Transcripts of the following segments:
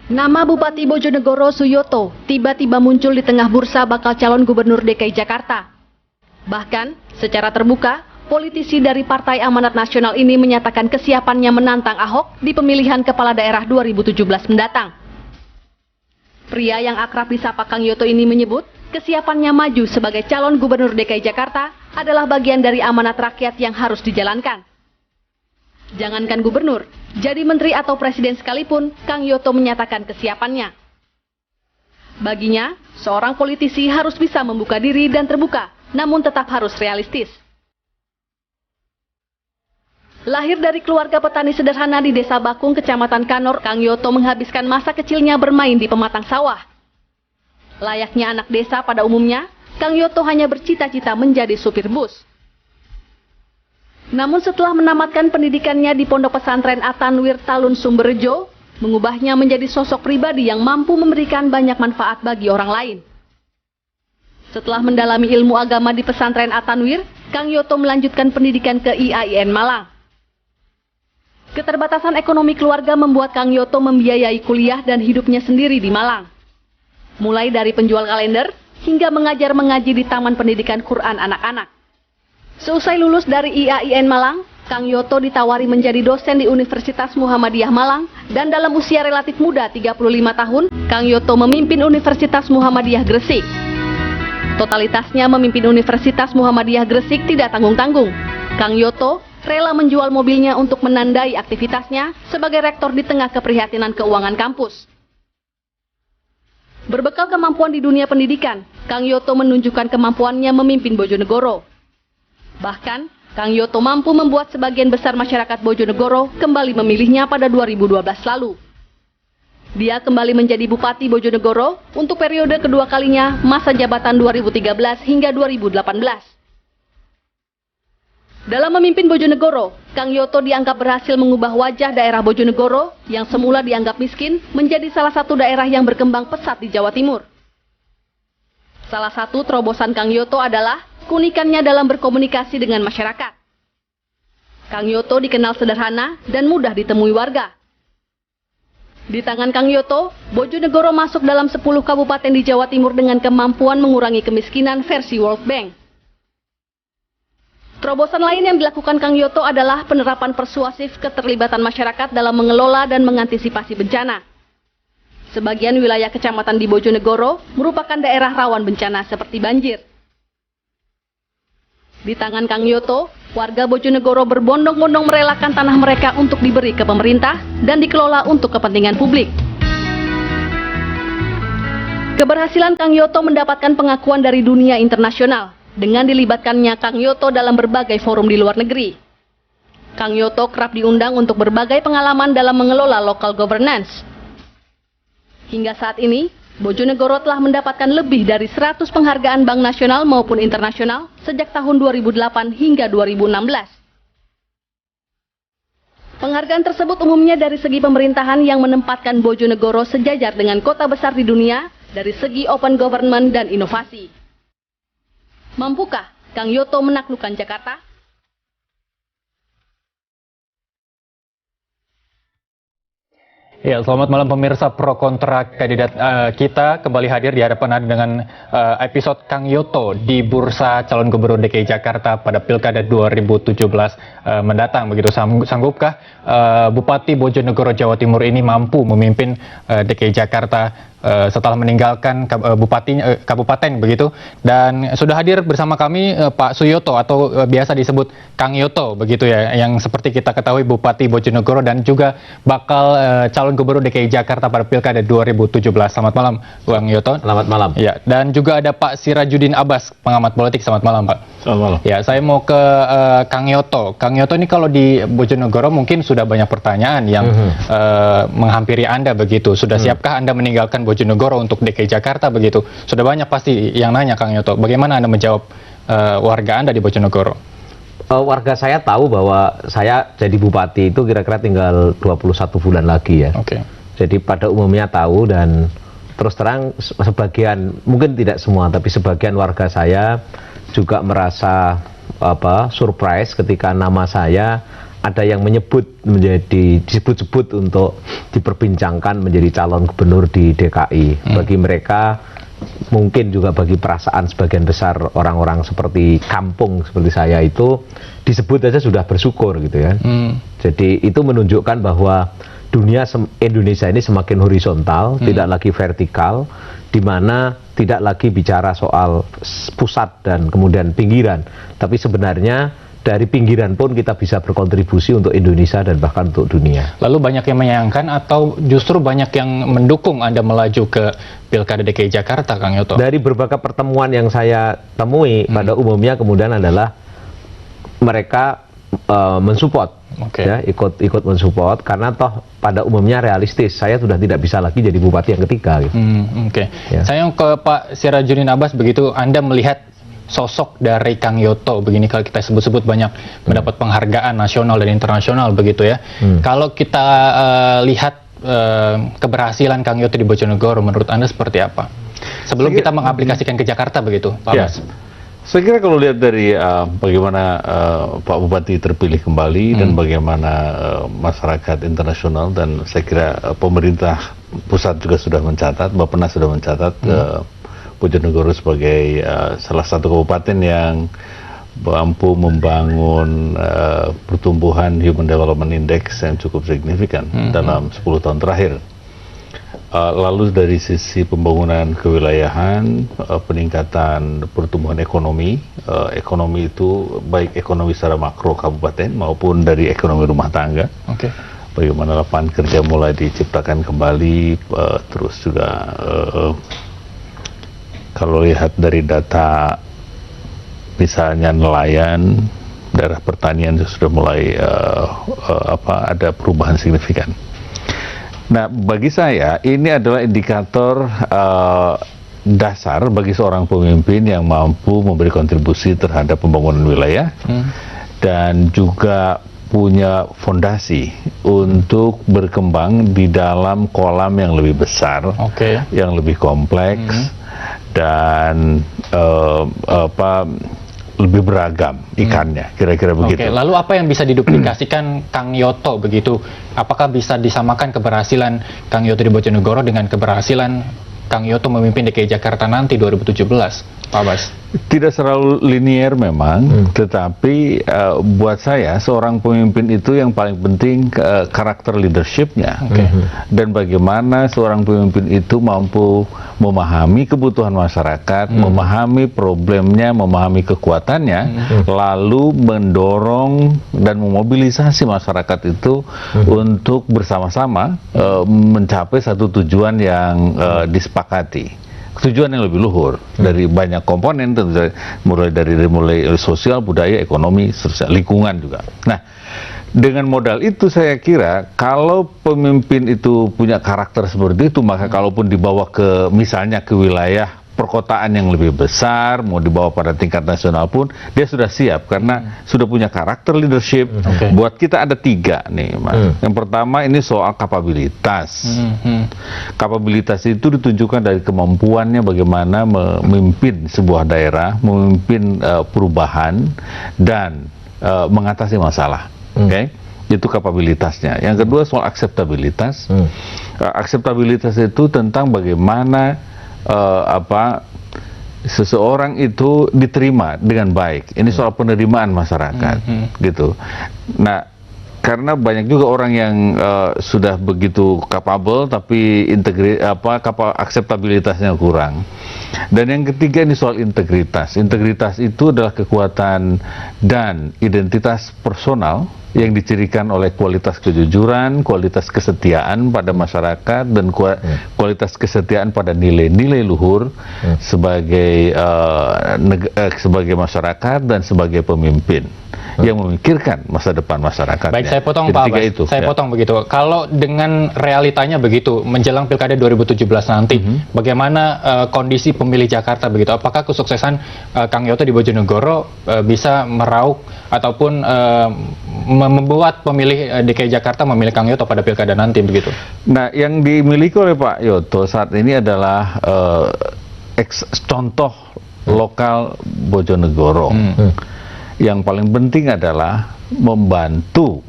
Nama Bupati Bojonegoro Suyoto tiba-tiba muncul di tengah bursa bakal calon gubernur DKI Jakarta. Bahkan, secara terbuka, politisi dari Partai Amanat Nasional ini menyatakan kesiapannya menantang Ahok di pemilihan kepala daerah 2017 mendatang. Pria yang akrab disapa Kang Yoto ini menyebut, kesiapannya maju sebagai calon gubernur DKI Jakarta adalah bagian dari amanat rakyat yang harus dijalankan. Jangankan gubernur, jadi menteri atau presiden sekalipun, Kang Yoto menyatakan kesiapannya. Baginya, seorang politisi harus bisa membuka diri dan terbuka, namun tetap harus realistis. Lahir dari keluarga petani sederhana di Desa Bakung, Kecamatan Kanor, Kang Yoto menghabiskan masa kecilnya bermain di pematang sawah. Layaknya anak desa pada umumnya, Kang Yoto hanya bercita-cita menjadi supir bus. Namun setelah menamatkan pendidikannya di Pondok Pesantren At-Tanwir Talun Sumberjo, mengubahnya menjadi sosok pribadi yang mampu memberikan banyak manfaat bagi orang lain. Setelah mendalami ilmu agama di pesantren At-Tanwir, Kang Yoto melanjutkan pendidikan ke IAIN Malang. Keterbatasan ekonomi keluarga membuat Kang Yoto membiayai kuliah dan hidupnya sendiri di Malang. Mulai dari penjual kalender, hingga mengajar mengaji di Taman Pendidikan Quran Anak-anak. Seusai lulus dari IAIN Malang, Kang Yoto ditawari menjadi dosen di Universitas Muhammadiyah Malang, dan dalam usia relatif muda 35 tahun, Kang Yoto memimpin Universitas Muhammadiyah Gresik. Totalitasnya memimpin Universitas Muhammadiyah Gresik tidak tanggung-tanggung. Kang Yoto rela menjual mobilnya untuk menandai aktivitasnya sebagai rektor di tengah keprihatinan keuangan kampus. Berbekal kemampuan di dunia pendidikan, Kang Yoto menunjukkan kemampuannya memimpin Bojonegoro. Bahkan, Kang Yoto mampu membuat sebagian besar masyarakat Bojonegoro kembali memilihnya pada 2012 lalu. Dia kembali menjadi Bupati Bojonegoro untuk periode kedua kalinya masa jabatan 2013 hingga 2018. Dalam memimpin Bojonegoro, Kang Yoto dianggap berhasil mengubah wajah daerah Bojonegoro yang semula dianggap miskin menjadi salah satu daerah yang berkembang pesat di Jawa Timur. Salah satu terobosan Kang Yoto adalah keunikannya dalam berkomunikasi dengan masyarakat. Kang Yoto dikenal sederhana dan mudah ditemui warga. Di tangan Kang Yoto, Bojonegoro masuk dalam 10 kabupaten di Jawa Timur dengan kemampuan mengurangi kemiskinan versi World Bank. Terobosan lain yang dilakukan Kang Yoto adalah penerapan persuasif keterlibatan masyarakat dalam mengelola dan mengantisipasi bencana. Sebagian wilayah kecamatan di Bojonegoro merupakan daerah rawan bencana seperti banjir. Di tangan Kang Yoto, warga Bojonegoro berbondong-bondong merelakan tanah mereka untuk diberi ke pemerintah dan dikelola untuk kepentingan publik. Keberhasilan Kang Yoto mendapatkan pengakuan dari dunia internasional dengan dilibatkannya Kang Yoto dalam berbagai forum di luar negeri. Kang Yoto kerap diundang untuk berbagai pengalaman dalam mengelola local governance. Hingga saat ini, Bojonegoro telah mendapatkan lebih dari 100 penghargaan Bank Nasional maupun internasional sejak tahun 2008 hingga 2016. Penghargaan tersebut umumnya dari segi pemerintahan yang menempatkan Bojonegoro sejajar dengan kota besar di dunia dari segi open government dan inovasi. Mampukah Kang Yoto menaklukkan Jakarta? Ya, selamat malam pemirsa pro kontra kandidat kita kembali hadir di hadapan Anda dengan episode Kang Yoto di Bursa Calon Gubernur DKI Jakarta pada Pilkada 2017 mendatang. Begitu sanggupkah Bupati Bojonegoro Jawa Timur ini mampu memimpin DKI Jakarta setelah meninggalkan kabupaten begitu? Dan sudah hadir bersama kami Pak Suyoto atau biasa disebut Kang Yoto begitu ya, yang seperti kita ketahui Bupati Bojonegoro dan juga bakal calon Gubernur DKI Jakarta pada Pilkada 2017. Selamat malam, Bang Yoto. Selamat malam. Ya, dan juga ada Pak Sirajuddin Abbas, pengamat politik. Selamat malam, Pak. Selamat malam. Ya, saya mau ke Kang Yoto. Kang Yoto ini kalau di Bojonegoro mungkin sudah banyak pertanyaan yang menghampiri Anda begitu. Sudah siapkah Anda meninggalkan Bojonegoro untuk DKI Jakarta begitu? Sudah banyak pasti yang nanya, Kang Yoto. Bagaimana Anda menjawab warga Anda di Bojonegoro? Warga saya tahu bahwa saya jadi bupati itu kira-kira tinggal 21 bulan lagi ya. Oke. Jadi pada umumnya tahu, dan terus terang sebagian, mungkin tidak semua, tapi sebagian warga saya juga merasa surprise ketika nama saya ada yang disebut-sebut untuk diperbincangkan menjadi calon gubernur di DKI. Bagi mereka, mungkin juga bagi perasaan sebagian besar orang-orang seperti kampung seperti saya itu, disebut aja sudah bersyukur gitu ya. Jadi itu menunjukkan bahwa Indonesia ini semakin horizontal, tidak lagi vertikal, di mana tidak lagi bicara soal pusat dan kemudian pinggiran, tapi sebenarnya dari pinggiran pun kita bisa berkontribusi untuk Indonesia dan bahkan untuk dunia. Lalu banyak yang menyayangkan atau justru banyak yang mendukung Anda melaju ke Pilkada DKI Jakarta, Kang Yoto? Dari beberapa pertemuan yang saya temui, pada umumnya kemudian adalah mereka mensupport, ya, ikut mensupport, karena toh pada umumnya realistis, saya sudah tidak bisa lagi jadi bupati yang ketiga. Gitu. Ya. Saya ke Pak Sirajuddin Abbas, begitu Anda melihat sosok dari Kang Yoto, begini kalau kita sebut-sebut banyak mendapat penghargaan nasional dan internasional begitu ya. Kalau kita lihat keberhasilan Kang Yoto di Bojonegoro, menurut Anda seperti apa? Sebelum kita mengaplikasikan ke Jakarta begitu, Pak Abbas. Saya kira kalau lihat dari bagaimana Pak Bupati terpilih kembali dan bagaimana masyarakat internasional, dan saya kira pemerintah pusat juga sudah mencatat, Bappenas sudah mencatat Bojonegoro sebagai salah satu kabupaten yang mampu membangun pertumbuhan Human Development Index yang cukup signifikan dalam 10 tahun terakhir. Lalu dari sisi pembangunan kewilayahan, peningkatan pertumbuhan ekonomi, ekonomi itu baik ekonomi secara makro kabupaten maupun dari ekonomi rumah tangga. Bagaimana lapangan kerja mulai diciptakan kembali, terus juga kalau lihat dari data misalnya nelayan, daerah pertanian sudah mulai ada perubahan signifikan. Nah, bagi saya ini adalah indikator dasar bagi seorang pemimpin yang mampu memberi kontribusi terhadap pembangunan wilayah dan juga punya fondasi untuk berkembang di dalam kolam yang lebih besar, yang lebih kompleks dan lebih beragam ikannya, kira-kira begitu. Lalu apa yang bisa diduplikasikan Kang Yoto begitu? Apakah bisa disamakan keberhasilan Kang Yoto di Bojonegoro dengan keberhasilan Kang Yoto memimpin DKI Jakarta nanti 2017, Pak Abbas? Tidak selalu linier memang, tetapi buat saya seorang pemimpin itu yang paling penting karakter leadershipnya, dan bagaimana seorang pemimpin itu mampu memahami kebutuhan masyarakat, memahami problemnya, memahami kekuatannya, lalu mendorong dan memobilisasi masyarakat itu untuk bersama-sama mencapai satu tujuan yang disepakati. Tujuan yang lebih luhur dari banyak komponen, mulai dari sosial, budaya, ekonomi, lingkungan juga. Nah, dengan modal itu saya kira kalau pemimpin itu punya karakter seperti itu, maka kalaupun dibawa ke misalnya ke wilayah perkotaan yang lebih besar, mau dibawa pada tingkat nasional pun dia sudah siap karena sudah punya karakter leadership. Buat kita ada 3 nih, Mas. Yang pertama ini soal kapabilitas. Kapabilitas itu ditunjukkan dari kemampuannya bagaimana memimpin sebuah daerah, memimpin perubahan dan mengatasi masalah. Itu kapabilitasnya. Yang kedua soal akseptabilitas. Akseptabilitas itu tentang bagaimana seseorang itu diterima dengan baik. Ini soal penerimaan masyarakat, gitu. Nah, karena banyak juga orang yang sudah begitu capable tapi akseptabilitasnya kurang. Dan yang ketiga ini soal integritas. Integritas itu adalah kekuatan dan identitas personal yang dicirikan oleh kualitas kejujuran, kualitas kesetiaan pada masyarakat, dan kualitas kesetiaan pada nilai-nilai luhur sebagai masyarakat dan sebagai pemimpin yang memikirkan masa depan masyarakat. Baik, saya potong Pak Abbas. Saya potong begitu. Kalau dengan realitanya begitu menjelang Pilkada 2017 nanti, bagaimana kondisi pemilih Jakarta begitu? Apakah kesuksesan Kang Yoto di Bojonegoro bisa meraup ataupun membuat pemilih DKI Jakarta memilih Kang Yoto pada Pilkada nanti begitu? Nah, yang dimiliki oleh Pak Yoto saat ini adalah contoh lokal Bojonegoro. Yang paling penting adalah membantu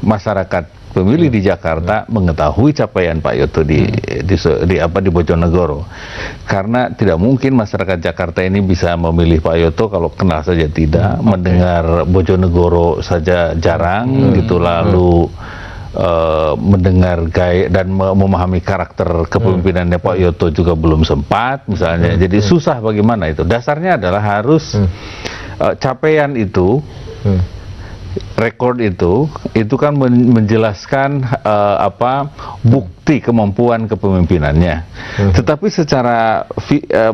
masyarakat pemilih di Jakarta mengetahui capaian Pak Yoto di Bojonegoro, karena tidak mungkin masyarakat Jakarta ini bisa memilih Pak Yoto kalau kenal saja tidak, mendengar Bojonegoro saja jarang gitu, lalu mendengar gaya dan memahami karakter kepemimpinannya Pak Yoto juga belum sempat misalnya. Jadi susah bagaimana itu. Dasarnya adalah harus capaian itu, rekor itu kan menjelaskan bukti kemampuan kepemimpinannya. Tetapi secara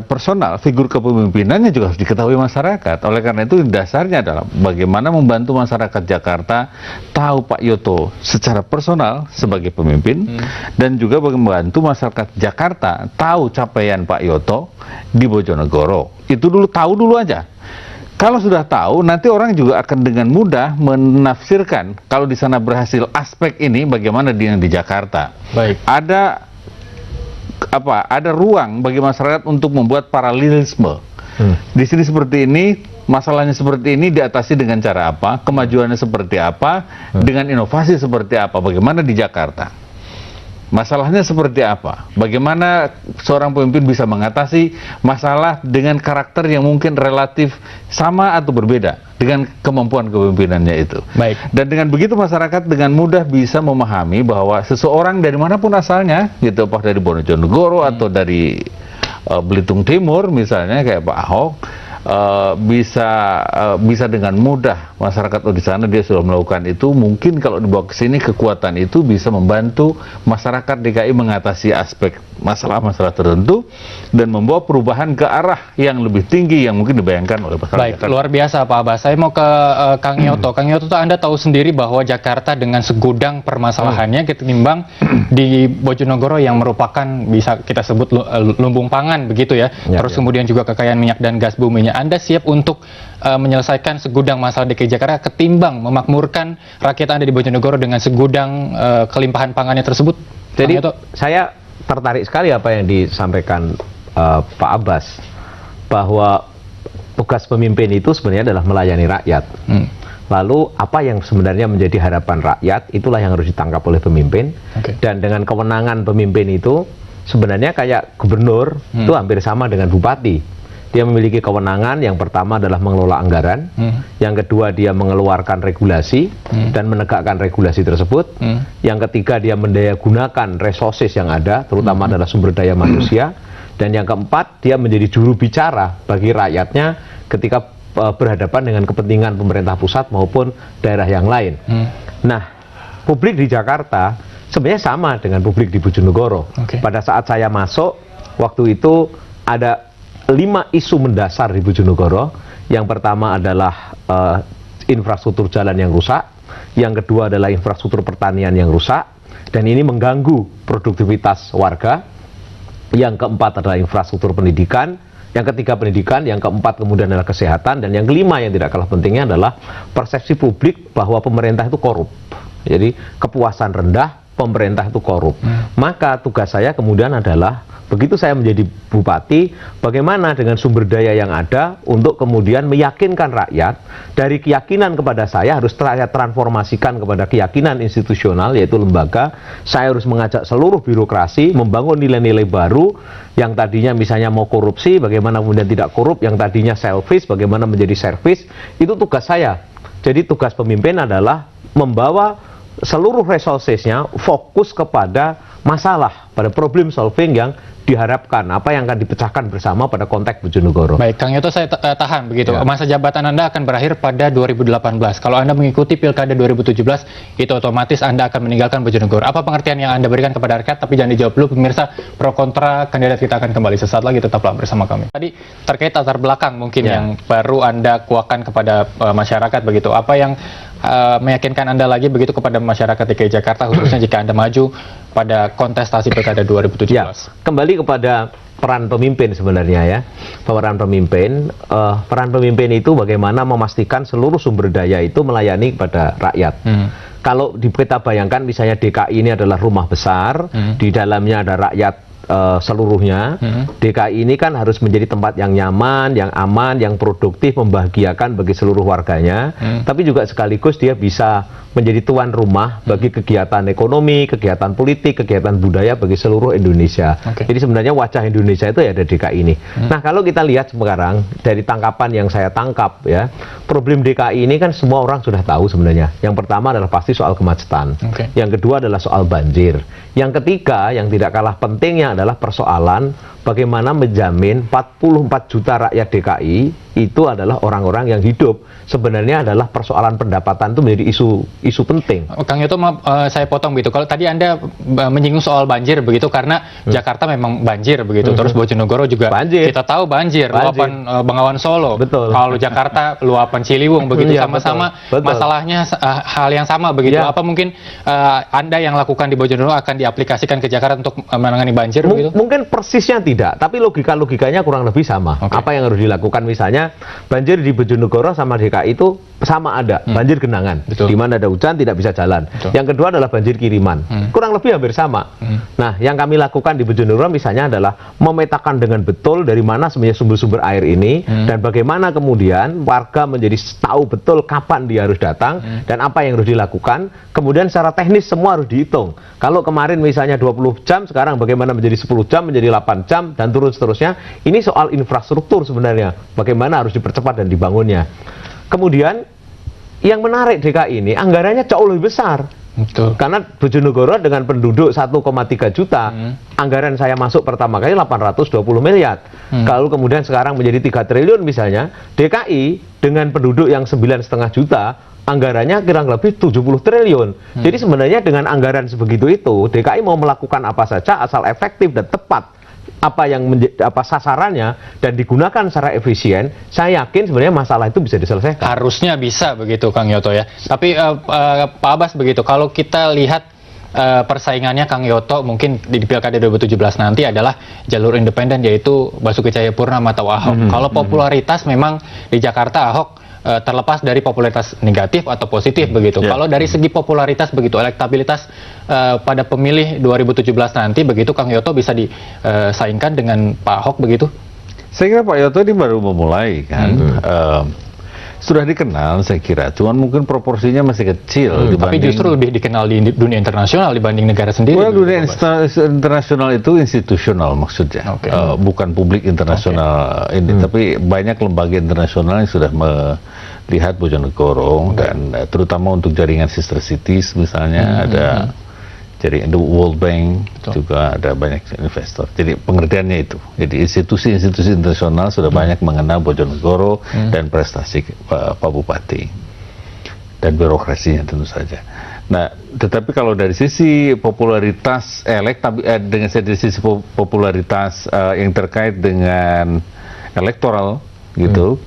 personal, figur kepemimpinannya juga harus diketahui masyarakat. Oleh karena itu dasarnya adalah bagaimana membantu masyarakat Jakarta tahu Pak Yoto secara personal sebagai pemimpin, dan juga membantu masyarakat Jakarta tahu capaian Pak Yoto di Bojonegoro. Itu tahu dulu aja. Kalau sudah tahu, nanti orang juga akan dengan mudah menafsirkan kalau di sana berhasil aspek ini, bagaimana di Jakarta. Baik. Ada ruang bagi masyarakat untuk membuat paralelisme. Di sini seperti ini, masalahnya seperti ini, diatasi dengan cara apa, kemajuannya seperti apa, dengan inovasi seperti apa, bagaimana di Jakarta. Masalahnya seperti apa? Bagaimana seorang pemimpin bisa mengatasi masalah dengan karakter yang mungkin relatif sama atau berbeda dengan kemampuan kepemimpinannya itu. Baik. Dan dengan begitu masyarakat dengan mudah bisa memahami bahwa seseorang dari manapun asalnya, gitu, apakah dari Bojonegoro atau dari Belitung Timur misalnya kayak Pak Ahok, bisa dengan mudah masyarakat di sana dia sudah melakukan itu. Mungkin kalau dibawa ke sini, kekuatan itu bisa membantu masyarakat DKI mengatasi aspek masalah-masalah tertentu dan membawa perubahan ke arah yang lebih tinggi yang mungkin dibayangkan oleh masyarakat. Baik, Jakarta. luar biasa Pak Abbas. Saya mau ke Kang Yoto. Kang Yoto, Anda tahu sendiri bahwa Jakarta dengan segudang permasalahannya ketimbang di Bojonegoro yang merupakan bisa kita sebut lumbung pangan begitu ya. Terus kemudian juga kekayaan minyak dan gas buminya. Anda siap untuk menyelesaikan segudang masalah DKI Jakarta ketimbang memakmurkan rakyat Anda di Bojonegoro dengan segudang kelimpahan pangannya tersebut? Jadi saya tertarik sekali apa yang disampaikan Pak Abbas, bahwa tugas pemimpin itu sebenarnya adalah melayani rakyat. Lalu apa yang sebenarnya menjadi harapan rakyat, itulah yang harus ditangkap oleh pemimpin. Dan dengan kewenangan pemimpin itu sebenarnya kayak gubernur itu hampir sama dengan bupati. Dia memiliki kewenangan, yang pertama adalah mengelola anggaran, yang kedua dia mengeluarkan regulasi dan menegakkan regulasi tersebut, yang ketiga dia mendayagunakan resources yang ada, terutama adalah sumber daya manusia, dan yang keempat dia menjadi juru bicara bagi rakyatnya ketika berhadapan dengan kepentingan pemerintah pusat maupun daerah yang lain. Nah, publik di Jakarta sebenarnya sama dengan publik di Bojonegoro. Pada saat saya masuk, waktu itu ada 5 isu mendasar di Bojonegoro. Yang pertama adalah infrastruktur jalan yang rusak, yang kedua adalah infrastruktur pertanian yang rusak, dan ini mengganggu produktivitas warga. Yang keempat adalah infrastruktur pendidikan, yang ketiga pendidikan, yang keempat kemudian adalah kesehatan, dan yang kelima yang tidak kalah pentingnya adalah persepsi publik bahwa pemerintah itu korup. Jadi kepuasan rendah, pemerintah itu korup. Maka tugas saya kemudian adalah, begitu saya menjadi bupati, bagaimana dengan sumber daya yang ada untuk kemudian meyakinkan rakyat, dari keyakinan kepada saya harus saya transformasikan kepada keyakinan institusional, yaitu lembaga. Saya harus mengajak seluruh birokrasi membangun nilai-nilai baru, yang tadinya misalnya mau korupsi, bagaimana kemudian tidak korup, yang tadinya selfish, bagaimana menjadi service. Itu tugas saya. Jadi tugas pemimpin adalah membawa seluruh resourcesnya fokus kepada masalah, pada problem solving yang diharapkan, apa yang akan dipecahkan bersama pada konteks Bojonegoro. Baik, Kang Yoto, saya tahan begitu. Masa jabatan Anda akan berakhir pada 2018. Kalau Anda mengikuti Pilkada 2017, itu otomatis Anda akan meninggalkan Bojonegoro. Apa pengertian yang Anda berikan kepada rakyat? Tapi jangan dijawab dulu, pemirsa. Pro kontra kandidat kita akan kembali sesaat lagi, tetaplah bersama kami. Tadi terkait latar belakang mungkin yang baru Anda kuakkan kepada masyarakat begitu. Apa yang meyakinkan Anda lagi begitu kepada masyarakat DKI Jakarta, khususnya jika Anda maju pada kontestasi Pilkada 2017? Kembali kepada peran pemimpin sebenarnya ya. Peran pemimpin itu bagaimana memastikan seluruh sumber daya itu melayani kepada rakyat. Kalau kita bayangkan misalnya DKI ini adalah rumah besar, di dalamnya ada rakyat seluruhnya, DKI ini kan harus menjadi tempat yang nyaman, yang aman, yang produktif, membahagiakan bagi seluruh warganya, tapi juga sekaligus dia bisa menjadi tuan rumah bagi kegiatan ekonomi, kegiatan politik, kegiatan budaya bagi seluruh Indonesia. Jadi sebenarnya wajah Indonesia itu ya ada DKI ini. Nah, kalau kita lihat sekarang dari tangkapan yang saya tangkap ya, problem DKI ini kan semua orang sudah tahu sebenarnya. Yang pertama adalah pasti soal kemacetan. Yang kedua adalah soal banjir. Yang ketiga yang tidak kalah pentingnya adalah persoalan bagaimana menjamin 44 juta rakyat DKI itu adalah orang-orang yang hidup. Sebenarnya adalah persoalan pendapatan itu menjadi isu penting. Kang Yoto, maaf, saya potong begitu. Kalau tadi Anda menyinggung soal banjir begitu, karena Jakarta memang banjir begitu. Terus Bojonegoro juga banjir. Kita tahu banjir. Luapan Bengawan Solo. Betul. Kalau Jakarta luapan Ciliwung begitu, sama-sama masalahnya hal yang sama begitu. Apa mungkin Anda yang lakukan di Bojonegoro akan diaplikasikan ke Jakarta untuk menangani banjir begitu? Mungkin persisnya tidak, tapi logikanya kurang lebih sama. Apa yang harus dilakukan, misalnya banjir di Bojonegoro sama DKI itu sama ada, banjir genangan, di mana ada hujan tidak bisa jalan. Yang kedua adalah banjir kiriman, kurang lebih hampir sama. Nah, yang kami lakukan di Bojonegoro misalnya adalah memetakan dengan betul dari mana sebenarnya sumber-sumber air ini, dan bagaimana kemudian warga menjadi tahu betul kapan dia harus datang dan apa yang harus dilakukan. Kemudian secara teknis semua harus dihitung. Kalau kemarin misalnya 20 jam, sekarang bagaimana menjadi 10 jam, menjadi 8 jam, dan turun seterusnya. Ini soal infrastruktur sebenarnya, bagaimana harus dipercepat dan dibangunnya. Kemudian yang menarik DKI ini anggarannya jauh lebih besar. Betul. Karena Bojonegoro dengan penduduk 1,3 juta, anggaran saya masuk pertama kali 820 miliar. Kalau kemudian sekarang menjadi 3 triliun misalnya, DKI dengan penduduk yang 9,5 juta, anggarannya kurang lebih 70 triliun. Jadi sebenarnya dengan anggaran sebegitu itu, DKI mau melakukan apa saja asal efektif dan tepat apa yang sasarannya dan digunakan secara efisien, saya yakin sebenarnya masalah itu bisa diselesaikan. Harusnya bisa begitu, Kang Yoto ya. Tapi Pak Abbas begitu, kalau kita lihat persaingannya Kang Yoto mungkin di Pilkada 2017 nanti adalah jalur independen, yaitu Basuki Cahayapurnama atau Ahok. Kalau popularitas memang di Jakarta Ahok terlepas dari popularitas negatif atau positif begitu. Kalau dari segi popularitas begitu, elektabilitas pada pemilih 2017 nanti begitu, Kang Yoto bisa disaingkan dengan Pak Ahok begitu? Saya kira Pak Yoto ini baru memulai kan. Sudah dikenal saya kira, cuman mungkin proporsinya masih kecil. Tapi justru lebih dikenal di dunia internasional dibanding negara sendiri. Dunia internasional itu institusional maksudnya, bukan publik internasional ini, tapi banyak lembaga internasional yang sudah melihat Bojonegoro dan terutama untuk jaringan sister cities misalnya ada jaringan World Bank, juga ada banyak investor. Jadi pengertiannya itu. Jadi institusi-institusi internasional sudah banyak mengenal Bojonegoro dan prestasi Pak Bupati dan birokrasinya tentu saja. Nah, tetapi kalau dari sisi popularitas dengan dari sisi popularitas yang terkait dengan elektoral gitu,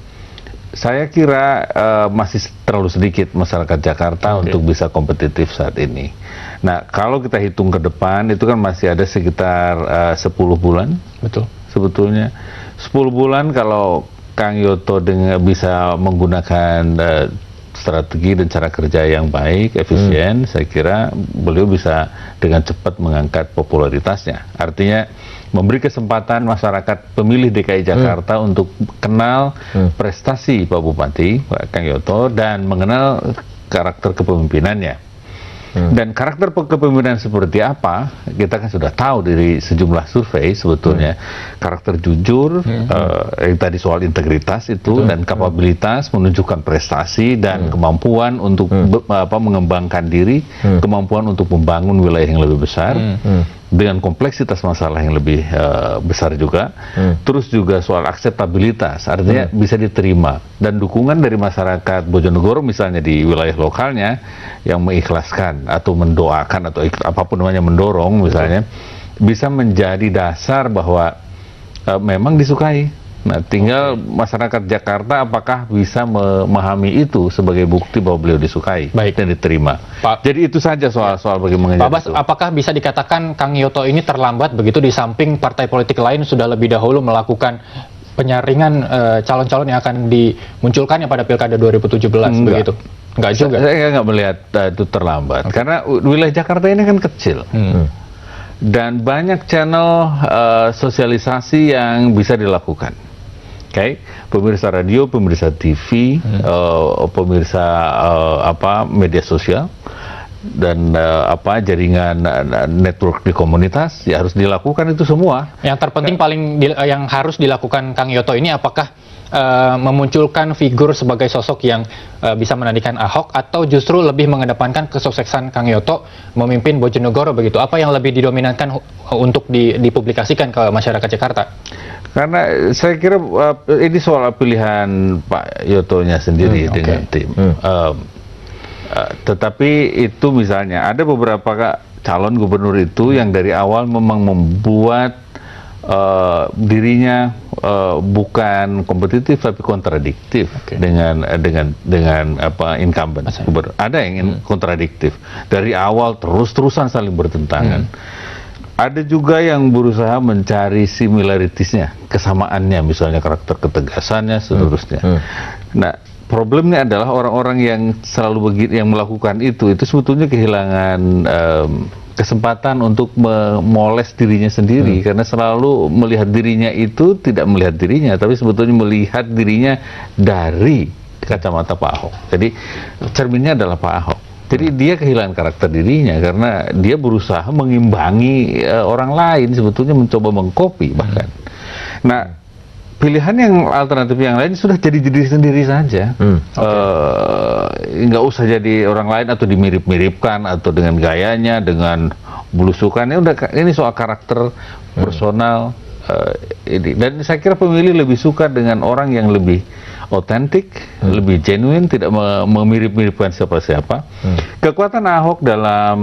saya kira masih terlalu sedikit masyarakat Jakarta untuk bisa kompetitif saat ini. Nah, kalau kita hitung ke depan itu kan masih ada sekitar 10 bulan. Betul. Sebetulnya 10 bulan kalau Kang Yoto bisa menggunakan strategi dan cara kerja yang baik, efisien, saya kira beliau bisa dengan cepat mengangkat popularitasnya. Artinya memberi kesempatan masyarakat pemilih DKI Jakarta untuk kenal prestasi Pak Bupati, Pak Kang Yoto, dan mengenal karakter kepemimpinannya. Dan karakter kepemimpinan seperti apa, kita kan sudah tahu dari sejumlah survei sebetulnya. Karakter jujur, yang tadi soal integritas itu, dan kapabilitas menunjukkan prestasi dan kemampuan untuk mengembangkan diri, kemampuan untuk membangun wilayah yang lebih besar, dengan kompleksitas masalah yang lebih besar juga. Terus juga soal akseptabilitas, artinya bisa diterima, dan dukungan dari masyarakat Bojonegoro misalnya di wilayah lokalnya yang mengikhlaskan atau mendoakan atau apapun namanya, mendorong misalnya, bisa menjadi dasar bahwa memang disukai. Nah, tinggal masyarakat Jakarta apakah bisa memahami itu sebagai bukti bahwa beliau disukai dan diterima. Jadi itu saja soal bagaimana. Pak Abbas, apakah bisa dikatakan Kang Yoto ini terlambat begitu, di samping partai politik lain sudah lebih dahulu melakukan penyaringan calon-calon yang akan dimunculkannya pada Pilkada 2017 begitu? Enggak juga. Saya nggak melihat itu terlambat, karena wilayah Jakarta ini kan kecil. dan banyak channel sosialisasi yang bisa dilakukan. Oke, pemirsa radio, pemirsa TV, pemirsa media sosial, dan jaringan network di komunitas, ya harus dilakukan itu semua. Yang terpenting yang harus dilakukan Kang Yoto ini apakah memunculkan figur sebagai sosok yang bisa menandingan Ahok, atau justru lebih mengedepankan kesuksesan Kang Yoto memimpin Bojonegoro begitu? Apa yang lebih didominankan untuk dipublikasikan ke masyarakat Jakarta? Karena saya kira ini soal pilihan Pak Yotonya sendiri dengan tim. Tetapi itu misalnya ada beberapa calon gubernur itu yang dari awal memang membuat dirinya bukan kompetitif tapi kontradiktif dengan incumbent gubernur. Ada yang kontradiktif dari awal, terus-terusan saling bertentangan. Ada juga yang berusaha mencari similaritisnya, kesamaannya, misalnya karakter ketegasannya, seterusnya. Nah, problemnya adalah orang-orang yang selalu yang melakukan itu sebetulnya kehilangan kesempatan untuk memoles dirinya sendiri, karena selalu melihat dirinya itu tidak melihat dirinya, tapi sebetulnya melihat dirinya dari kacamata Pak Ahok. Jadi cerminnya adalah Pak Ahok. Jadi dia kehilangan karakter dirinya karena dia berusaha mengimbangi orang lain, sebetulnya mencoba mengcopy bahkan. Nah, pilihan yang alternatif yang lain sudah jadi diri sendiri saja, nggak usah jadi orang lain atau dimirip-miripkan atau dengan gayanya, dengan belusukannya. Ini soal karakter personal. Dan saya kira pemilih lebih suka dengan orang yang lebih otentik, lebih genuine, tidak memirip-miripkan siapa-siapa. Kekuatan Ahok dalam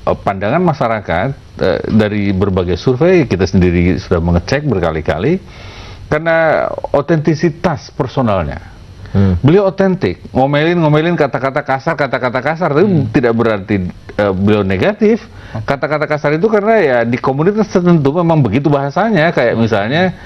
pandangan masyarakat dari berbagai survei, kita sendiri sudah mengecek berkali-kali, karena otentisitas personalnya. Beliau otentik, ngomelin kata-kata kasar, tapi tidak berarti beliau negatif. Kata-kata kasar itu karena ya di komunitas tertentu memang begitu bahasanya, kayak misalnya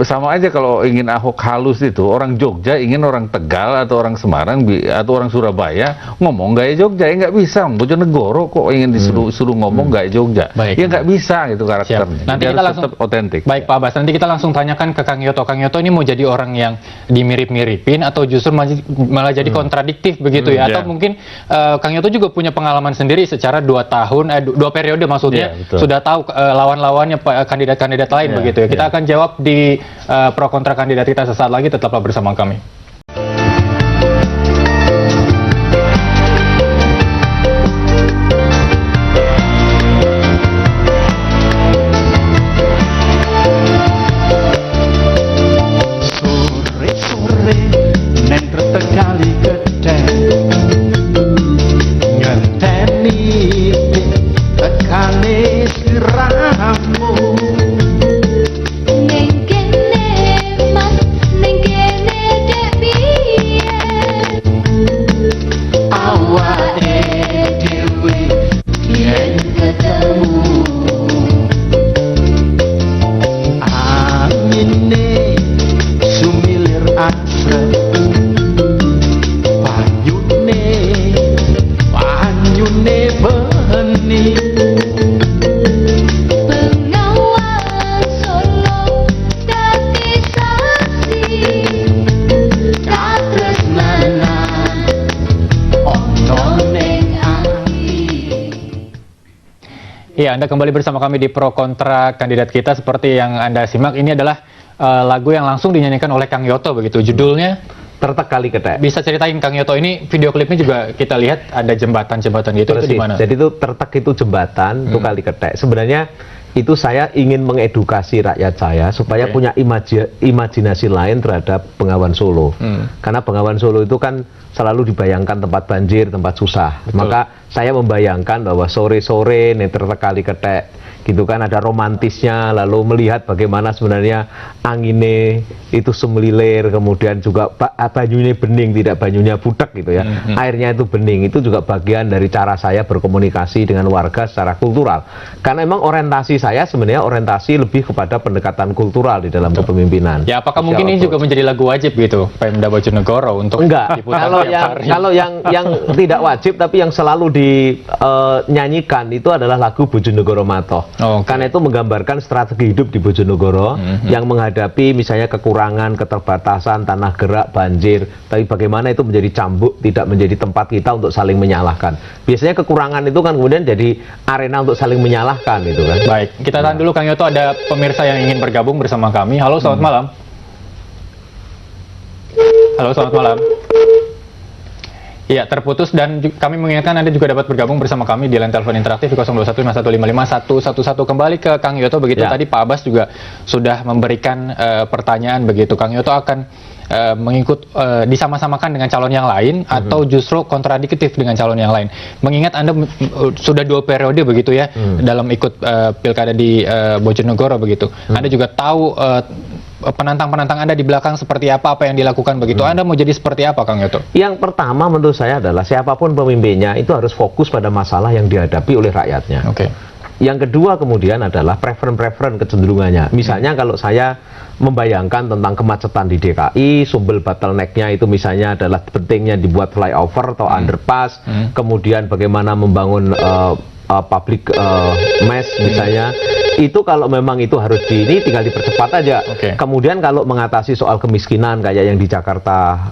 sama aja kalau ingin Ahok halus itu, orang Jogja ingin orang Tegal atau orang Semarang atau orang Surabaya ngomong gaya Jogja, ya nggak bisa. Bojonegoro kok ingin disuruh ngomong gaya Jogja, ya nggak bisa gitu karakternya. Nanti dia kita harus langsung tetap otentik. Baik Pak Abbas, nanti kita langsung tanyakan ke Kang Yoto. Kang Yoto ini mau jadi orang yang dimirip-miripin atau justru malah jadi kontradiktif begitu ya? Atau mungkin Kang Yoto juga punya pengalaman sendiri secara 2 periode maksudnya, sudah tahu lawan-lawannya kandidat-kandidat lain begitu ya. Kita akan jawab di pro kontra kandidat kita sesaat lagi, tetaplah bersama kami. Sore-sore nenter tekali gedhe ngenteni tekane siramu. Ya, Anda kembali bersama kami di pro kontra kandidat kita. Seperti yang Anda simak, ini adalah lagu yang langsung dinyanyikan oleh Kang Yoto begitu. Judulnya Tertek Kali Kethek. bisa ceritain Kang Yoto, ini video klipnya juga kita lihat ada jembatan-jembatan gitu. Itu di mana? Jadi itu tertek itu jembatan, itu kali kethek. Sebenarnya itu saya ingin mengedukasi rakyat saya supaya punya imajinasi lain terhadap Bengawan Solo. Karena Bengawan Solo itu kan selalu dibayangkan tempat banjir, tempat susah. Betul. Maka saya membayangkan bahwa sore-sore tertek kali kethek, gitu kan, ada romantisnya, lalu melihat bagaimana sebenarnya anginnya itu semelilir, kemudian juga banyunya bening, tidak banyunya budak gitu ya, airnya itu bening, itu juga bagian dari cara saya berkomunikasi dengan warga secara kultural, karena memang orientasi saya sebenarnya orientasi lebih kepada pendekatan kultural di dalam kepemimpinan. Ya, apakah mungkin ini juga menjadi lagu wajib gitu, Pemda Bojonegoro untuk enggak, kalau yang tidak wajib tapi yang selalu dinyanyikan itu adalah lagu Bojonegoro Matoh. Karena itu menggambarkan strategi hidup di Bojonegoro yang menghadapi misalnya kekurangan, keterbatasan, tanah gerak, banjir, tapi bagaimana itu menjadi cambuk, tidak menjadi tempat kita untuk saling menyalahkan. Biasanya kekurangan itu kan kemudian jadi arena untuk saling menyalahkan itu kan. Baik, kita tahan dulu Kang Yoto, ada pemirsa yang ingin bergabung bersama kami. Halo, selamat malam. Halo, selamat malam. Iya, terputus, dan kami mengingatkan Anda juga dapat bergabung bersama kami di line telepon interaktif di 0215155111. Kembali ke Kang Yoto begitu, tadi Pak Abbas juga sudah memberikan pertanyaan begitu. Kang Yoto akan mengikut disama-samakan dengan calon yang lain atau justru kontradiktif dengan calon yang lain. Mengingat Anda sudah 2 periode begitu ya dalam ikut pilkada di Bojonegoro begitu. Anda juga tahu penantang-penantang Anda di belakang seperti apa yang dilakukan begitu. Anda mau jadi seperti apa, Kang Yoto? Yang pertama menurut saya adalah siapapun pemimpinnya itu harus fokus pada masalah yang dihadapi oleh rakyatnya. Yang kedua kemudian adalah preference kecenderungannya. Misalnya kalau saya membayangkan tentang kemacetan di DKI, sumber bottleneck-nya itu misalnya adalah pentingnya dibuat flyover atau underpass, kemudian bagaimana membangun public mass misalnya, itu kalau memang itu harus ini tinggal dipercepat aja. Kemudian kalau mengatasi soal kemiskinan kayak yang di Jakarta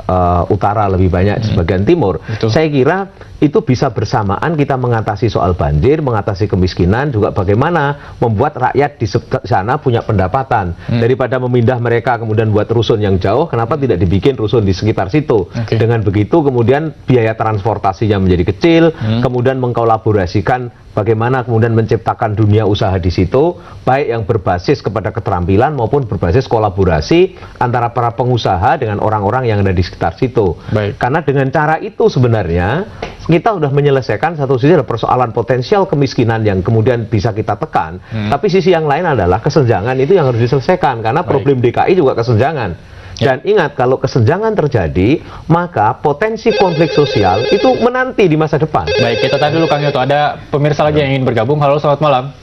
Utara lebih banyak di sebagian timur, saya kira itu bisa bersamaan kita mengatasi soal banjir, mengatasi kemiskinan, juga bagaimana membuat rakyat di sana punya pendapatan. Daripada memindah mereka kemudian buat rusun yang jauh, kenapa tidak dibikin rusun di sekitar situ? Dengan begitu kemudian biaya transportasinya menjadi kecil, kemudian mengkolaborasikan bagaimana kemudian menciptakan dunia usaha di situ, baik yang berbasis kepada keterampilan maupun berbasis kolaborasi antara para pengusaha dengan orang-orang yang ada di sekitar situ. Karena dengan cara itu sebenarnya kita sudah menyelesaikan satu sisi adalah persoalan potensial kemiskinan yang kemudian bisa kita tekan, tapi sisi yang lain adalah kesenjangan itu yang harus diselesaikan, karena problem DKI juga kesenjangan. Dan ingat, kalau kesenjangan terjadi, maka potensi konflik sosial itu menanti di masa depan. Baik, kita tahan dulu Kang Yoto. Ada pemirsa lagi yang ingin bergabung. Halo, selamat malam.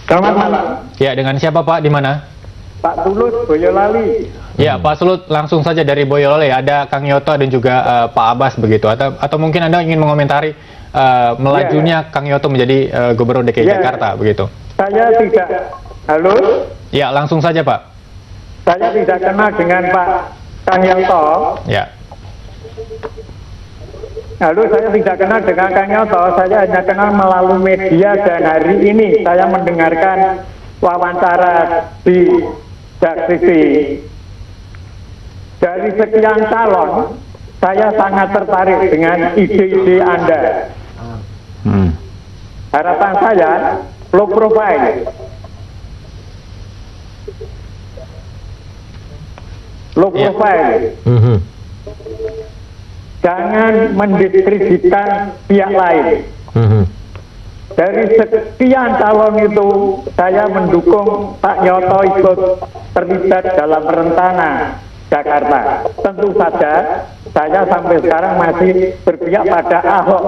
Selamat malam. Ya, dengan siapa Pak? Di mana? Pak Sulut, Boyolali. Ya, Pak Sulut, langsung saja dari Boyolali. Ada Kang Yoto dan juga Pak Abbas begitu. Atau mungkin Anda ingin mengomentari melajunya Kang Yoto menjadi Gubernur DKI Jakarta begitu. Saya tidak. Halo? Ya, langsung saja Pak. Saya tidak kenal dengan Pak Kang Yoto. Ya. Lalu saya tidak kenal dengan Kang Yoto, saya hanya kenal melalui media, dan hari ini saya mendengarkan wawancara di Jak TV. Dari sekian calon, saya sangat tertarik dengan ide-ide Anda. Harapan saya, low profile. Low profile. Jangan mendiskreditkan pihak lain. Dari sekian calon itu, saya mendukung Pak Yoto ikut terlibat dalam rencana Jakarta. Tentu saja, saya sampai sekarang masih berpihak pada Ahok.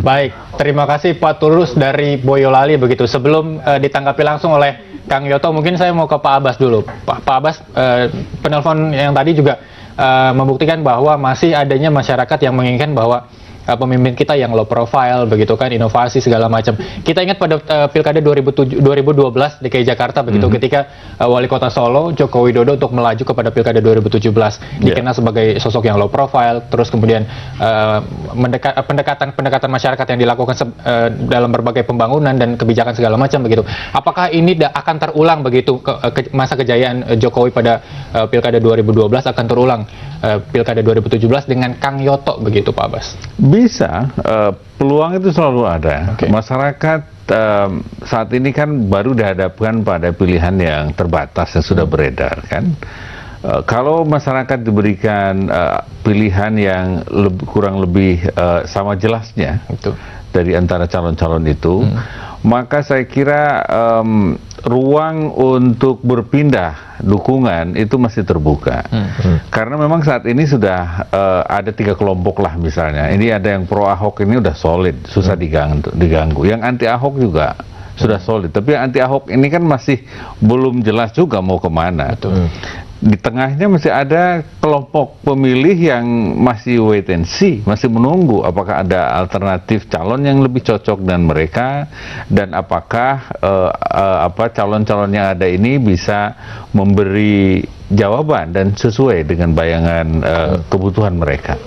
Baik, terima kasih Pak Tulus dari Boyolali begitu. Sebelum ditanggapi langsung oleh Kang Yoto, mungkin saya mau ke Pak Abbas dulu. Pak Abbas, penelpon yang tadi juga membuktikan bahwa masih adanya masyarakat yang menginginkan bahwa pemimpin kita yang low profile begitu kan, inovasi segala macam. Kita ingat pada pilkada 2012 DKI Jakarta begitu, ketika wali kota Solo Joko Widodo untuk melaju kepada pilkada 2017 dikenal sebagai sosok yang low profile, terus kemudian pendekatan masyarakat yang dilakukan dalam berbagai pembangunan dan kebijakan segala macam begitu. Apakah ini akan terulang begitu masa kejayaan Jokowi pada pilkada 2012 akan terulang pilkada 2017 dengan Kang Yoto begitu Pak Abbas? Bisa, peluang itu selalu ada. Masyarakat saat ini kan baru dihadapkan pada pilihan yang terbatas yang sudah beredar kan. Kalau masyarakat diberikan pilihan yang kurang lebih sama jelasnya dari antara calon-calon itu, maka saya kira ruang untuk berpindah dukungan itu masih terbuka. Karena memang saat ini sudah ada 3 kelompok lah misalnya. Ini ada yang pro Ahok ini udah solid, susah diganggu. Yang anti Ahok juga sudah solid. Tapi yang anti Ahok ini kan masih belum jelas juga mau kemana. Di tengahnya masih ada kelompok pemilih yang masih wait and see, masih menunggu apakah ada alternatif calon yang lebih cocok dengan mereka, dan apakah calon-calon yang ada ini bisa memberi jawaban dan sesuai dengan bayangan kebutuhan mereka.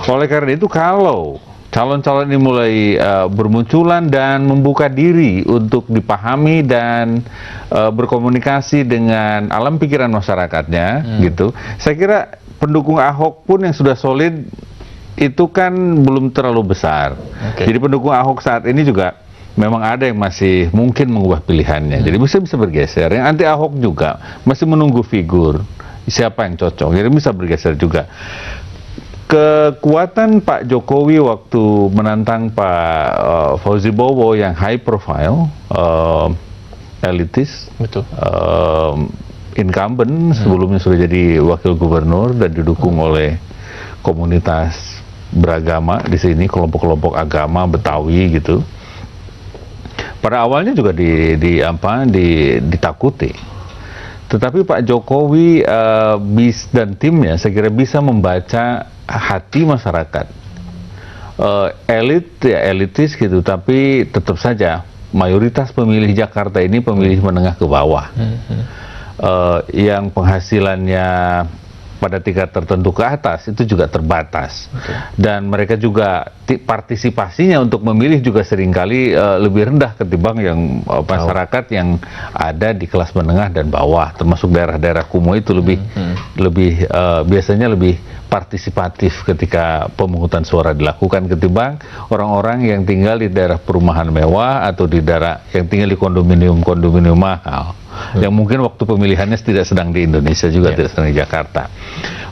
Oleh karena itu, kalau calon-calon ini mulai bermunculan dan membuka diri untuk dipahami dan berkomunikasi dengan alam pikiran masyarakatnya, gitu. Saya kira pendukung Ahok pun yang sudah solid itu kan belum terlalu besar. Jadi pendukung Ahok saat ini juga memang ada yang masih mungkin mengubah pilihannya. Jadi bisa bergeser. Yang anti Ahok juga masih menunggu figur siapa yang cocok. Jadi bisa bergeser juga. Kekuatan Pak Jokowi waktu menantang Pak Fauzi Bowo yang high profile, elitis, incumbent, sebelumnya sudah jadi wakil gubernur dan didukung oleh komunitas beragama di sini, kelompok-kelompok agama Betawi gitu. Pada awalnya juga ditakuti. Tetapi Pak Jokowi dan timnya saya kira bisa membaca hati masyarakat. Elit ya elitis gitu, tapi tetap saja mayoritas pemilih Jakarta ini pemilih menengah ke bawah, yang penghasilannya pada tingkat tertentu ke atas itu juga terbatas, dan mereka juga partisipasinya untuk memilih juga seringkali lebih rendah ketimbang yang masyarakat yang ada di kelas menengah dan bawah, termasuk daerah-daerah kumuh itu lebih biasanya lebih partisipatif ketika pemungutan suara dilakukan ketimbang orang-orang yang tinggal di daerah perumahan mewah atau di daerah yang tinggal di kondominium mahal, yang mungkin waktu pemilihannya tidak sedang di Indonesia juga, tidak sedang di Jakarta.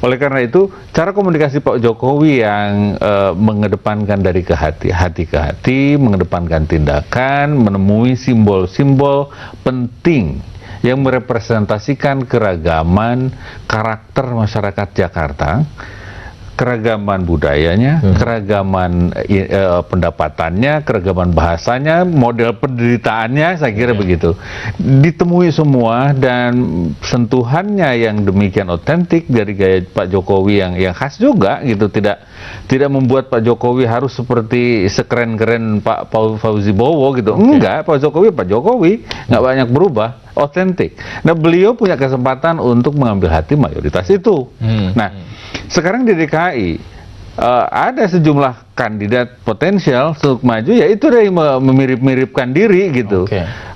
Oleh karena itu, cara komunikasi Pak Jokowi yang mengedepankan dari hati ke hati, mengedepankan tindakan, menemui simbol-simbol penting yang merepresentasikan keragaman karakter masyarakat Jakarta, keragaman budayanya, keragaman pendapatannya, keragaman bahasanya, model penderitaannya, saya kira begitu. Ditemui semua, dan sentuhannya yang demikian otentik dari gaya Pak Jokowi yang khas juga gitu, tidak membuat Pak Jokowi harus seperti sekeren-keren Pak Fauzi Bowo gitu. Enggak, Pak Jokowi nggak banyak berubah, otentik. Nah, beliau punya kesempatan untuk mengambil hati mayoritas itu. Nah, sekarang di DKI ada sejumlah kandidat potensial untuk maju, ya itu dari memirip-miripkan diri gitu.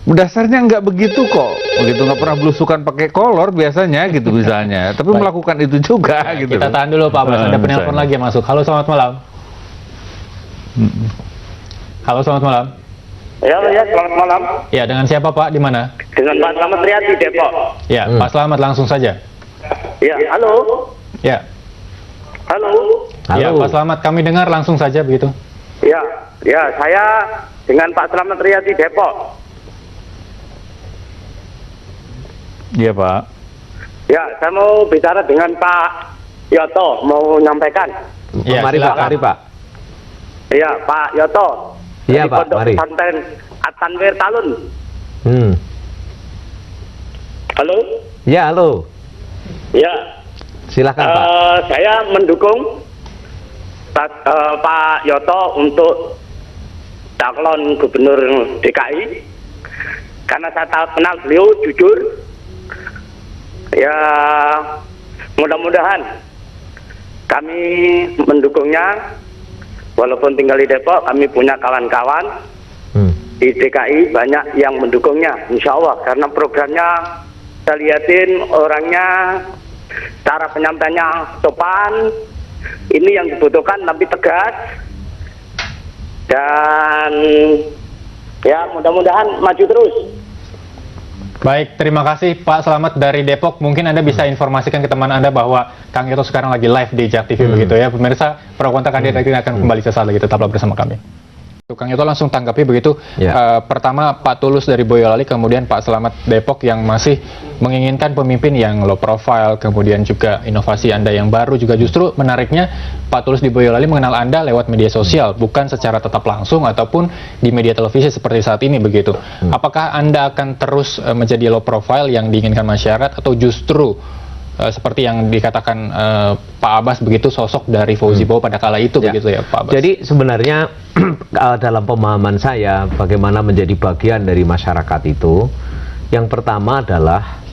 Dasarnya nggak begitu kok, begitu, nggak pernah belusukan pakai kolor biasanya gitu misalnya, tapi melakukan itu juga gitu. Kita tahan dulu Pak Bas, ada penelpon lagi yang masuk. Halo, selamat malam. Halo, selamat malam. Ya, selamat malam. Ya, dengan siapa Pak? Di mana? Dengan Pak Slamet Riyadi, Depok. Ya, Pak Slamet, langsung saja. Ya, halo. Ya. Halo. Ya, Pak Slamet, kami dengar langsung saja begitu. Ya, saya dengan Pak Slamet Riyadi, Depok. Iya Pak. Ya, saya mau bicara dengan Pak Yoto, mau nyampaikan. Ya, mari Pak. Iya, Pak Yoto. Iya Pak, mari. Pesantren At-Tanwir Talun. Halo. Ya, halo. Ya. Silakan Pak. Saya mendukung Pak Yoto untuk calon gubernur DKI karena saya kenal beliau jujur. Ya, mudah-mudahan kami mendukungnya. Walaupun tinggal di Depok, kami punya kawan-kawan di DKI banyak yang mendukungnya, insya Allah, karena programnya saya liatin orangnya, cara penyampaiannya sopan, ini yang dibutuhkan tapi tegas, dan ya mudah-mudahan maju terus. Baik, terima kasih Pak Slamet dari Depok. Mungkin Anda bisa informasikan ke teman Anda bahwa Kang Yoto sekarang lagi live di JAK TV begitu ya. Pemirsa, pro kontra kandidat ini akan kembali sesaat lagi. Tetaplah bersama kami. Kang Yoto langsung tanggapi begitu. Pertama Pak Tulus dari Boyolali, kemudian Pak Slamet Depok yang masih menginginkan pemimpin yang low profile, kemudian juga inovasi Anda yang baru. Juga justru menariknya Pak Tulus di Boyolali mengenal Anda lewat media sosial, bukan secara tetap langsung ataupun di media televisi seperti saat ini begitu. Apakah Anda akan terus menjadi low profile yang diinginkan masyarakat, atau justru seperti yang dikatakan Pak Abbas begitu, sosok dari Fauzi Bowo pada kala itu begitu ya Pak Abbas? Jadi sebenarnya dalam pemahaman saya bagaimana menjadi bagian dari masyarakat itu, yang pertama adalah